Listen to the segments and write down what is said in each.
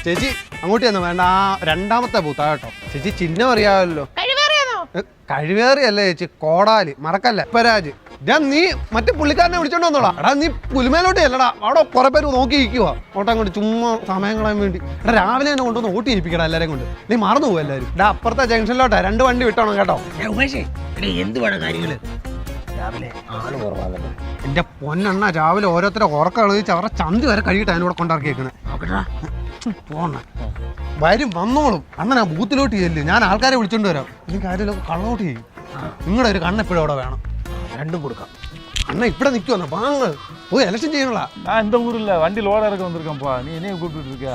ചേച്ചി അങ്ങോട്ട് ചെന്ന് വേണ്ട ആ രണ്ടാമത്തെ ബൂത്താ കേട്ടോ. ചേച്ചി ചിഹ്നം അറിയാമല്ലോ. കഴിവേറിയല്ലേ ചേച്ചി, കോടാലി മറക്കല്ല. പരാജ് ഞാൻ നീ മറ്റേ പുള്ളിക്കാരനെ വിളിച്ചോണ്ട് വന്നോളാം. എടാ നീ പുലിമേലോട്ട് ചെല്ലടാ, അവിടെ കുറെ പേര് നോക്കി ഇരിക്കുവാ. ഓട്ടം കൊണ്ട് ചുമ്മാ സമയം കളയാൻ വേണ്ടി. എടാ രാവിലെ തന്നെ കൊണ്ടുവന്ന് ഓട്ടി ഇരിപ്പിക്കടാ എല്ലാവരെയും കൊണ്ട്. നീ മറന്നു പോകും എല്ലാവരും. എടാ അപ്പുറത്തെ ജംഗ്ഷനിലോട്ടാ 2 വണ്ടി വിട്ടോണം കേട്ടോ. എന്റെ പൊന്നെണ്ണ രാവിലെ ഓരോരുത്തരെ ഉറക്കം കളിച്ച് അവരുടെ ചന്തി വരെ കഴിയിട്ട് അതിനോട് കൊണ്ടിറക്കിയേക്കണേ. പോണ വരും വന്നോളും. അണ്ണൻ ആ ബൂത്തിലോട്ട് ചെല്ല്, ഞാൻ ആൾക്കാരെ വിളിച്ചോണ്ട് വരാം. എനിക്ക് ആരെങ്കിലും കള്ളോട്ട് ചെയ്യും. നിങ്ങളുടെ ഒരു കണ്ണെപ്പോഴും അവിടെ വേണം. 2 കൊടുക്കാം. அண்ணா இப்படி நிற்கும் வாங்க போய் எலெக்ஷன் செய்யணும்ல. நான் இந்த ஊரில் வண்டி லோட இறக்க வந்திருக்கேன்ப்பா, நீ என்னைய கூப்பிட்டு இருக்க?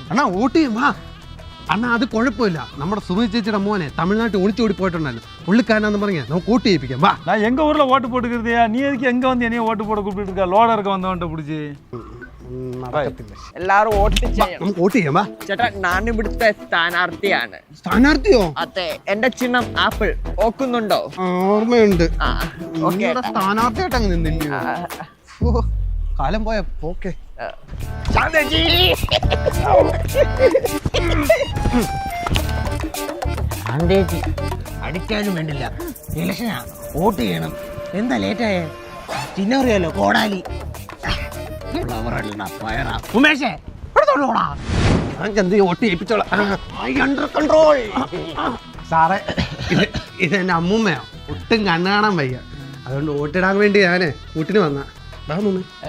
அண்ணா ஊட்டியும் வா അണ്ണാ. അത് കുഴപ്പമില്ല. നമ്മുടെ സുമി ചേച്ചിയുടെ മോനെ തമിഴ്നാട്ടിൽ ഒളിച്ചോടി പോയിട്ടുണ്ടല്ലോ, പുള്ളിക്കാരനാന്ന് പറഞ്ഞ നമുക്ക് വോട്ട് ചെയ്യിപ്പിക്കാം. വാ. நான் எங்க ஊர்ல ஓட்டு போட்டுக்கிறதையா, நீ எதுக்கு எங்க வந்து என்னைய ஓட்டு போட கூப்பிட்டு இருக்க? லோட இறக்க வந்தவன்ட்ட பிடிச்சி എല്ലാരും വോട്ട് ചെയ്യണം. നമുക്ക് വോട്ട് ചെയ്യാം. വാ ചേട്ടാ, ഞാൻ ഇവിടുത്തെ സ്ഥാനാർത്ഥിയാണ്. സ്ഥാനാർത്ഥിയോ? അതെ, എന്റെ ചിഹ്നം ആപ്പിൾ. ഓർക്കുന്നുണ്ടോ? ഓർമ്മയുണ്ട്. ഓക്കെ, സ്ഥാനാർത്ഥിയായിട്ട് അങ്ങ് നിന്നില്ല. കാലം പോയ ഓക്കെ. അടിച്ചാലും വേണ്ടില്ല, ഇലക്ഷനാ, വോട്ട് ചെയ്യണം. എന്താ ലേറ്റായേ? ചിഹ്നം അറിയാലോ, കോടാലി. ഉമേഷേ വോട്ട് ചെയ്യിപ്പിച്ചോളാം. സാറേ ഇതെന്റെ അമ്മൂമ്മയോ, ഒട്ടും കണ്ണു കാണാൻ വയ്യ. അതുകൊണ്ട് വോട്ടിടാൻ വേണ്ടി ഞാന് വീട്ടിന് വന്ന.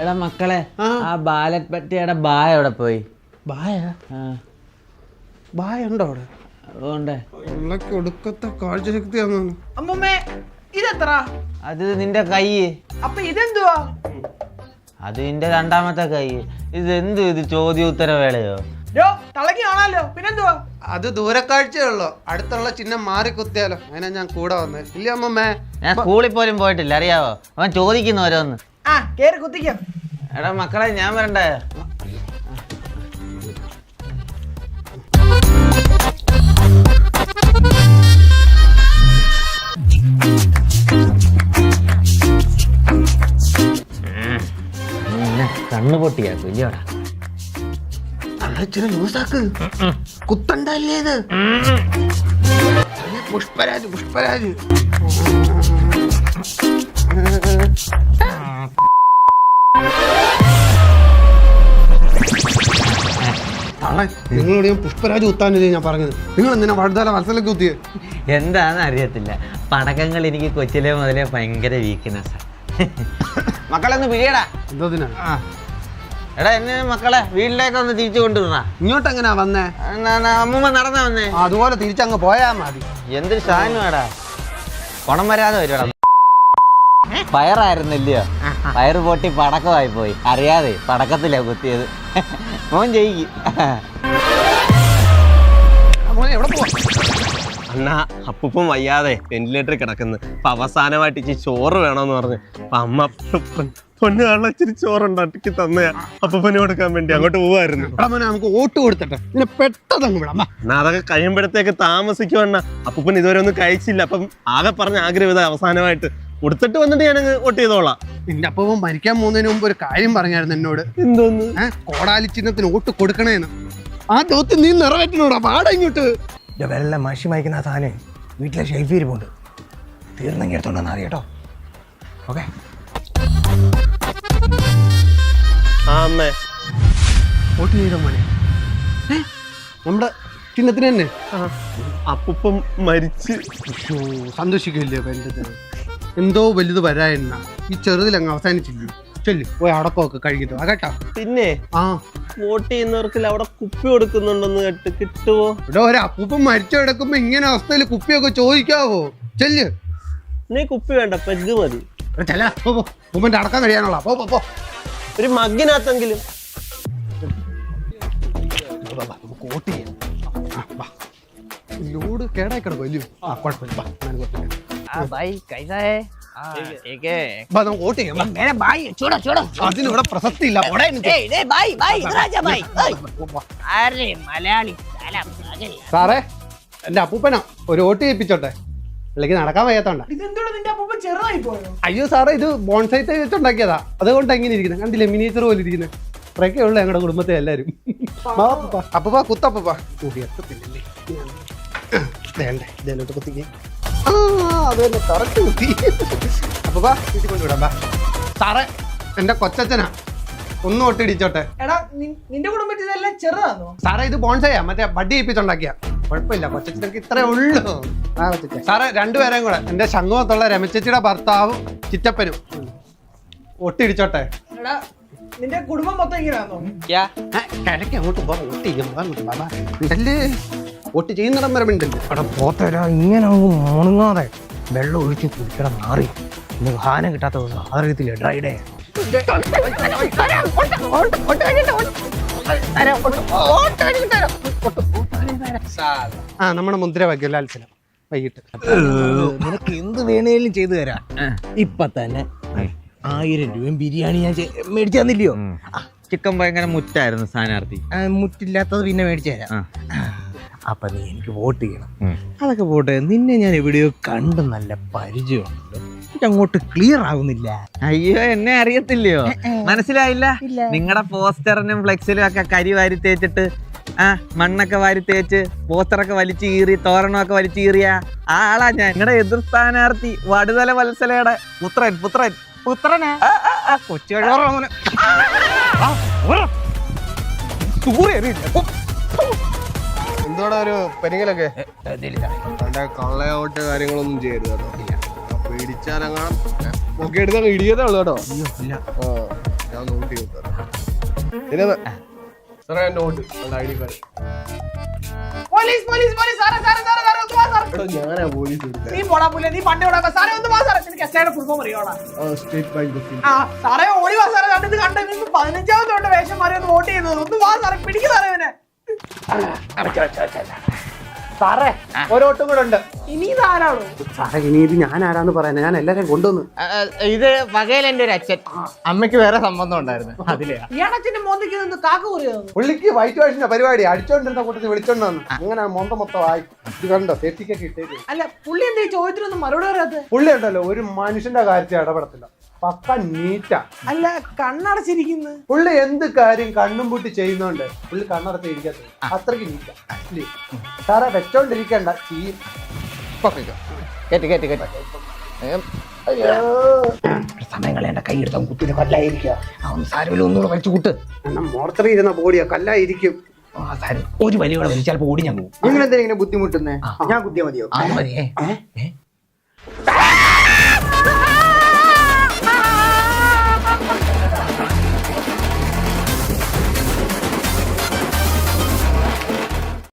എടാ മക്കളെ, ആ ബാലറ്റ് പറ്റിയുടെ ബായ എവിടെ പോയി? ബായ ബായ ഉണ്ടോ അവിടെ? അതുകൊണ്ട് ഒടുക്കത്തെ കാഴ്ചശക്തിയാന്ന്. അമ്മൂമ്മേ, ഇതെത്ര? അത് നിന്റെ കൈ. അപ്പൊ ഇതെന്തുവാ? അത് നിന്റെ രണ്ടാമത്തെ കൈ. ഇതെന്തു ഇത് ചോദ്യോത്തരവേളയോ? തളക്കി കാണാലോ, പിന്നെന്തുവാ? അത് ദൂരക്കാഴ്ചയുള്ളൂ, അടുത്തുള്ള ചിഹ്നം മാറി കുത്തിയാലോ. അങ്ങനെ ഞാൻ കൂടെ വന്നേ. ഇല്ല അമ്മമ്മേ, ഞാൻ സ്കൂളിൽ പോലും പോയിട്ടില്ല, അറിയാവോ? അവൻ ചോദിക്കുന്നു ഓരോന്ന്. ആ കേറി കുത്തിക്കാം. എടാ മക്കളെ, ഞാൻ വരണ്ടേ? കണ്ണു പൊട്ടിയാക്കും ഇല്ലയോടാ? ഇച്ചിരി ലൂസാക്ക്, കുത്തണ്ടല്ലേ ഇത്. പുഷ്പരാജ് പുഷ്പരാജ് നിങ്ങളോട് ഞാൻ പുഷ്പരാജ് കുത്താനല്ലേ ഞാൻ പറഞ്ഞത്. നിങ്ങൾ എന്തിനാ വഴുതാല മത്സരത്തിലേക്ക് കുത്തിയത്? എന്താന്ന് അറിയത്തില്ല, പടക്കങ്ങൾ എനിക്ക് കൊച്ചിലെ മുതലേ ഭയങ്കര വീക്ക്നെസ്. മക്കളൊന്ന് പിടിയടാ. എന്തോതിനാ? എടാ എന്നെ മക്കളെ വീട്ടിലേക്കൊന്ന് തിരിച്ചു കൊണ്ടുവരണ. ഇങ്ങോട്ട് എങ്ങനെയാ വന്നേ? അമ്മൂമ്മ നടന്നാ വന്നേ. അതുപോലെ തിരിച്ചങ്ങ് പോയാ മതി. എന്തൊരു സാധനമാടാ, കുണം വരാതെ വരുവാടാ. പയറായിരുന്നില്ലയോ, പയറ് പൊട്ടി പടക്കമായി പോയി, അറിയാതെ പടക്കത്തിലാ കുത്തിയത്. മോൻ ജയിക്കും. അണ്ണാ, അപ്പൂപ്പം വയ്യാതെ വെന്റിലേറ്ററിൽ കിടക്കുന്നു. അപ്പൊ അവസാനമായിട്ട് ഇച്ചിരി ചോറ് വേണമെന്ന് പറഞ്ഞു. അപ്പൊ അമ്മ പൊന്നു കാണാൻ ഇച്ചിരി ചോറുണ്ടാക്കി തന്നയാ അപ്പൂപ്പന് കൊടുക്കാൻ വേണ്ടി അങ്ങോട്ട് പോവായിരുന്നു. നമുക്ക് വോട്ട് കൊടുത്തിട്ട് പെട്ടെന്ന് വിടാം. എന്നാ അതൊക്കെ കഴിയുമ്പോഴത്തേക്ക് താമസിക്കും അണ്ണ. അപ്പൂപ്പൻ ഇതുവരെ ഒന്നും കഴിച്ചില്ല. അപ്പം ആകെ പറഞ്ഞ ആഗ്രഹം ഇതാ, അവസാനമായിട്ട് കൊടുത്തിട്ട് വന്നിട്ട് ഞാനങ്ങ് വോട്ട് ചെയ്തോളാം. എന്റെ അപ്പം മരിക്കാൻ പോകുന്നതിന് മുമ്പ് ഒരു കാര്യം പറഞ്ഞായിരുന്നു എന്നോട്. എന്തോന്ന്? കോടാലി ചിഹ്നത്തിന് വോട്ട് കൊടുക്കണേന്ന്. ആ ദൗത്യം നീ നിറവേറ്റണോടാ. പാടാ ഇങ്ങോട്ട്. വെള്ളം മഷി മയക്കുന്ന സാധനം വീട്ടിലെ ഷെൽഫ് ഇരിപ്പുണ്ട്, തീർന്നെങ്കിൽ എടുത്തോണ്ടെന്ന് അറിയാം കേട്ടോ. ഓക്കെ. അമ്മേ വോട്ട് ചെയ്ത മോനെ, നമ്മുടെ ചിഹ്നത്തിന് തന്നെ. അപ്പൂപ്പം മരിച്ച് സന്തോഷിക്കില്ലേ? വേണ്ടത് എന്തോ വലുത് വരായിരുന്ന ഈ ചെറുതിലങ്ങ് അവസാനിച്ചില്ലേ? ചെല്ലു പോയി അടക്കമൊക്കെ കഴിക്കട്ടോ. കേട്ടോ? പിന്നെ വോട്ട് ചെയ്യുന്നവർക്ക് അവിടെ കുപ്പി കൊടുക്കുന്നുണ്ടെന്ന് കേട്ട്, കിട്ടുവോ? ഇവിടെ ഒരു അപ്പൂപ്പം മരിച്ചു കിടക്കുമ്പോ ഇങ്ങനെ അവസ്ഥയിൽ കുപ്പിയൊക്കെ ചോദിക്കാവോ? ചെല്ല്. നീ കുപ്പി വേണ്ട, പെഗ് മതി. ചെല്ല, ഉമ്മന്റെ അടക്കം കഴിയാനുള്ള പോ. ഒരു മഗ്ഗിനകത്തെങ്കിലും. വോട്ട് ചെയ്യാം. ലോഡ് കേടായി കിടക്കും അല്ലയോ? കുഴപ്പമില്ല. അതിനിവിടെ പ്രസക്തി ഇല്ല. സാറേ, എന്റെ അപ്പൂപ്പനാ, ഒരു വോട്ട് ചെയ്യിപ്പിച്ചോട്ടെ. അല്ലെങ്കിൽ നടക്കാൻ വയ്യാത്തോണ്ട. ചെറുതായി പോയോ? അയ്യോ സാറേ, ഇത് ബോൺസൈ വെച്ചുണ്ടാക്കിയതാ, അതുകൊണ്ടാ ഇങ്ങനെ ഇരിക്കുന്നത്. കണ്ടില്ലേ, മിനിയേച്ചർ പോലെ ഇരിക്കുന്നത്. അത്രയൊക്കെ ഉള്ളു ഞങ്ങളുടെ കുടുംബത്തെ എല്ലാരും അപ്പ കുത്തപ്പ എത്തത്തില്ലല്ലേ വേണ്ടേ ഇതേലോട്ട് കുത്തിക്കേ അത് തന്നെ കറക്റ്റ് കുത്തി അപ്പ വീട്ടിൽ കൊണ്ടുവിടാം സാറേ എന്റെ കൊച്ചച്ഛനാ ഒന്നും ഒട്ടിടിച്ചോട്ടെ. എടാ നിന്റെ കുടുംബത്തിൽ ഇതെല്ലാം ചെറുതാണോ? സാറേ ഇത് ബോൺസയാ മറ്റേ ബഡ്ഡി ഏൽപ്പിച്ചുണ്ടാക്കിയ. കുഴപ്പമില്ല കൊച്ചച്ഛനൊക്കെ ഇത്രേ ഉള്ളൂ. സാറേ രണ്ടുപേരെയും കൂടെ എന്റെ ശംഖുമത്തുള്ള രമച്ചേച്ചിയുടെ ഭർത്താവും ചിറ്റപ്പനും ഒട്ടിടിച്ചോട്ടെ. എടാ നിന്റെ കുടുംബം മൊത്തം ഇങ്ങനെയാണോ? കിഴക്ക് അങ്ങോട്ട് പോ ഉണ്ടല്ലേ ഒട്ടി ചെയ്യുന്നിടം വരെ ഉണ്ടല്ലോ. അവിടെ പോത്തരാ ഇങ്ങനെ മുണങ്ങാതെ വെള്ളം ഒഴിച്ച് കുടിക്കണം മാറി ഇന്ന് ഹാനം കിട്ടാത്ത ദിവസം അറിയത്തില്ല ഡ്രൈ ഡേ. നമ്മുടെ മുദ്രാവാക്യം ലാൽസനം വൈകിട്ട് നിനക്ക് എന്ത് വേണേലും ചെയ്തു തരാം. ഇപ്പൊ തന്നെ 1000 രൂപയും ബിരിയാണി ഞാൻ മേടിച്ചു തന്നില്ലയോ? ചിക്കൻ ഭയങ്കര മുറ്റായിരുന്നു സ്ഥാനാർത്ഥി. മുറ്റില്ലാത്തത് പിന്നെ മേടിച്ചു തരാം. അപ്പൊ നീ എനിക്ക് വോട്ട് ചെയ്യണം. അതൊക്കെ പോട്ടെ, നിന്നെ ഞാൻ എവിടെയോ കണ്ട് നല്ല പരിചയമുണ്ടല്ലോ. അങ്ങോട്ട് ക്ലിയർ ആവുന്നില്ല. അയ്യോ എന്നെ അറിയത്തില്ലയോ? മനസ്സിലായില്ല? നിങ്ങളുടെ പോസ്റ്ററിനും ഫ്ലെക്സിലും ഒക്കെ കരി വാരി തേച്ചിട്ട് മണ്ണൊക്കെ വാരി തേച്ച് പോസ്റ്ററൊക്കെ വലിച്ചു കീറി തോരണമൊക്കെ വലിച്ചു കീറിയ ആ ആളാ ഞാൻ. നിങ്ങളുടെ എതിർ സ്ഥാനാർത്ഥി വടുതല വത്സലയുടെ പുത്രനാ കൊച്ചു കഴിവറ. എന്തോടെ ഒരു പെരിങ്ങലൊക്കെ കള്ളയോട്ട് കാര്യങ്ങളൊന്നും ചെയ്യരുത് കേട്ടോ. പേടിച്ചാലങ്ങാം ഒക്കെ എടുത്താൽ ഇടിയതേ ഉള്ളു കേട്ടോ. ഞാൻ നോക്കി സാറേ note ID card. Police police police സാറേ സാറേ സാറേ സാറേ ഒന്ന് വാ സാറേ. ഞാനാ പോലീസ് എടുത്തത്. നീ പോടാ പുല്ലേ, നീ പണ്ട് വിടാ സാറേ. ഒന്ന് വാ സാറേ. നിനക്ക് എസ്ഐയുടെ ഫുൾ ഫോം അറിയോടാ? സ്റ്റേറ്റ് ബാങ്ക് ഓഫ് ആ സാറേ ഓടി വാ സാറേ. കണ്ടത് കണ്ട 15ാമത്തെ വേഷം മാറി ഒന്ന് വോട്ട് ചെയ്യുന്നത്. ഒന്ന് വാ സാറേ, പിടിക്ക് സാറേ ഇവനെ. സാറേ ഓരോട്ടും കൂടെ ഉണ്ട്. ഇനി ഇതാരാണോ? സാറേ ഇനി ഇത് ഞാൻ ആരാന്ന് പറയാൻ ഞാൻ എല്ലാരെയും കൊണ്ടുവന്നു. ഇത് പകയിൽ എന്റെ ഒരു അച്ഛൻ, അമ്മയ്ക്ക് വേറെ സംബന്ധം ഉണ്ടായിരുന്നു അതിലെ. ഇയാളച്ഛന്റെ മോന്തിക്ക് നിന്ന് കാക്ക കുറിയാന്ന്. പുള്ളിക്ക് വൈറ്റ് വാഷിന്റെ പരിപാടി അടിച്ചോണ്ടിരുന്ന കൂട്ടത്തിൽ വിളിച്ചോണ്ട് വന്നു. അങ്ങനെ മൊത്തം ആയി. ഇത് കണ്ടോ സേഫ്റ്റിക്കൊക്കെ ഇട്ടേക്ക്. അല്ല പുള്ളി എന്താ ഈ ചോദ്യത്തിനൊന്നും മറുപടി പറയാത്തത്? പുള്ളി ഉണ്ടല്ലോ ഒരു മനുഷ്യന്റെ കാര്യത്തിൽ ഇടപെടത്തില്ല. പക്ക നീറ്റാ. അല്ല കണ്ണടച്ചിരിക്കുന്നു. പുള്ളി എന്ത് കാര്യം കണ്ണും പൂട്ടി ചെയ്യുന്നോണ്ട് പുള്ളി കണ്ണടച്ച് ഇരിക്കാത്തത് അത്രയ്ക്ക് നീറ്റാ. സാറേ വെച്ചോണ്ടിരിക്കണ്ട ചെയ്യും. സമയം കളയണ്ട, കൈ എടുത്ത കുത്തിന്റെ കല്ലായിരിക്കുക. അവൻ സാരമില്ല, ഒന്നുകൂടെ വലിച്ചു കൂട്ട്. മോർച്ചറി ഇരുന്ന ബോഡിയാ കല്ലായിരിക്കും. സാരം ഒരു വലിയ കൂടെ വലിച്ചാൽ ഓടി ഞാൻ പോകും. നിങ്ങൾ എന്തിനാ ഇങ്ങനെ ബുദ്ധിമുട്ടുന്നേ? ഞാൻ കുത്തിയാ മതിയോ? മതിയേ